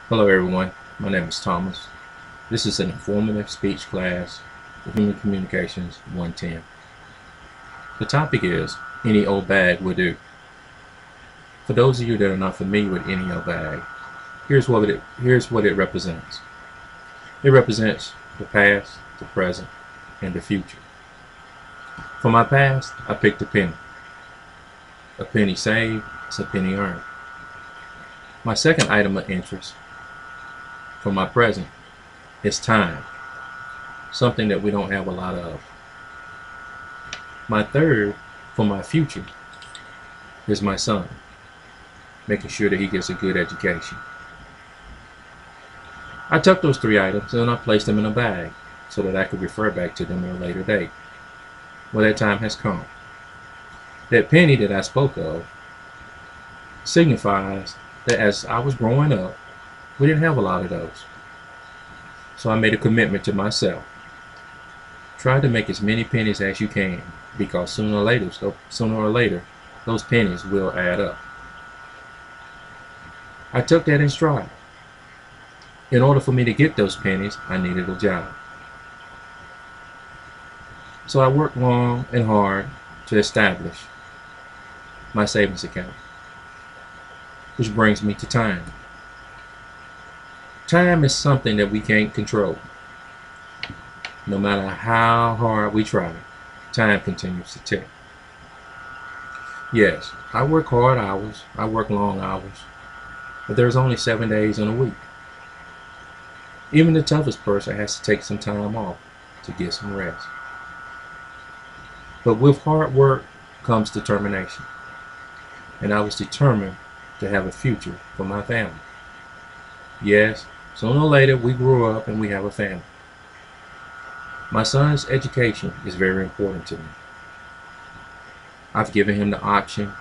Hello everyone, my name is Thomas. This is an informative speech class for Human Communications 110. The topic is any old bag will do. For those of you that are not familiar with any old bag, here's what it represents. It represents the past, the present, and the future. For my past, I picked a penny. A penny saved is a penny earned. My second item of interest for my present is time, something that we don't have a lot of. My third for my future is my son, making sure that he gets a good education. I took those three items and I placed them in a bag so that I could refer back to them at a later date. Well, that time has come. That penny that I spoke of signifies that as I was growing up, we didn't have a lot of those. So I made a commitment to myself. Try to make as many pennies as you can, because sooner or later, those pennies will add up. I took that in stride. In order for me to get those pennies, I needed a job. So I worked long and hard to establish my savings account, which brings me to time. Time is something that we can't control. No matter how hard we try, time continues to tick. Yes, I work hard hours, I work long hours, but there's only 7 days in a week. Even the toughest person has to take some time off to get some rest. But with hard work comes determination. And I was determined to have a future for my family. Yes, sooner or later we grew up and we have a family. My son's education is very important to me. I've given him the option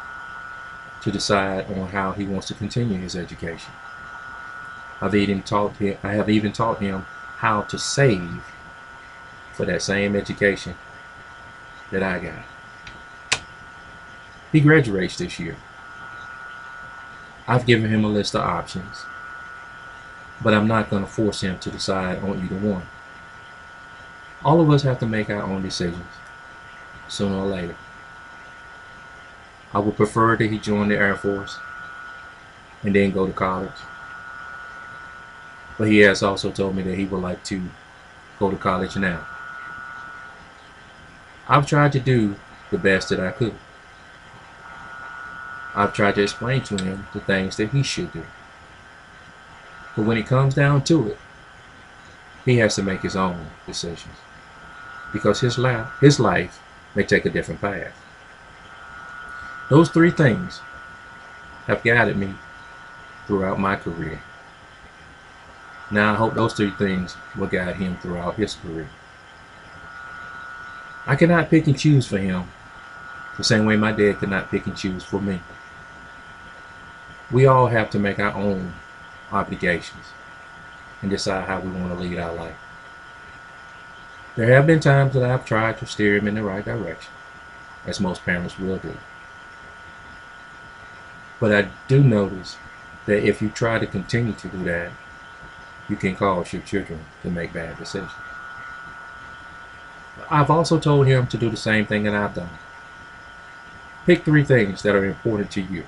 to decide on how he wants to continue his education. I have even taught him how to save for that same education that I got. He graduates this year. I've given him a list of options, but I'm not going to force him to decide on either one. All of us have to make our own decisions, sooner or later. I would prefer that he join the Air Force and then go to college. But he has also told me that he would like to go to college now. I've tried to do the best that I could. I've tried to explain to him the things that he should do. But when it comes down to it, he has to make his own decisions, because his life may take a different path. Those three things have guided me throughout my career. Now I hope those three things will guide him throughout his career. I cannot pick and choose for him the same way my dad could not pick and choose for me. We all have to make our own obligations and decide how we want to lead our life. There have been times that I've tried to steer him in the right direction, as most parents will do. But I do notice that if you try to continue to do that, you can cause your children to make bad decisions. I've also told him to do the same thing that I've done. Pick three things that are important to you.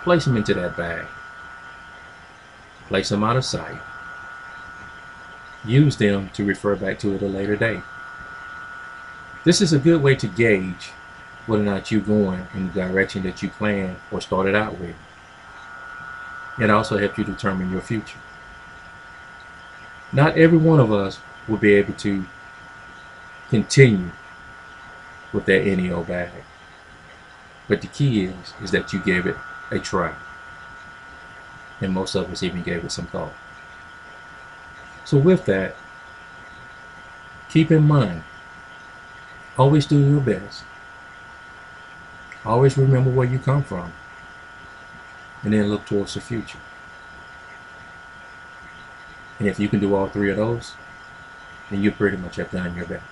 Place them into that bag. Place them out of sight. Use them to refer back to at a later date. This is a good way to gauge whether or not you're going in the direction that you planned or started out with. It also helps you determine your future. Not every one of us will be able to continue with that any old bag. But the key is that you gave it a try. And most of us even gave it some thought. So with that, keep in mind, always do your best. Always remember where you come from. And then look towards the future. And if you can do all three of those, then you pretty much have done your best.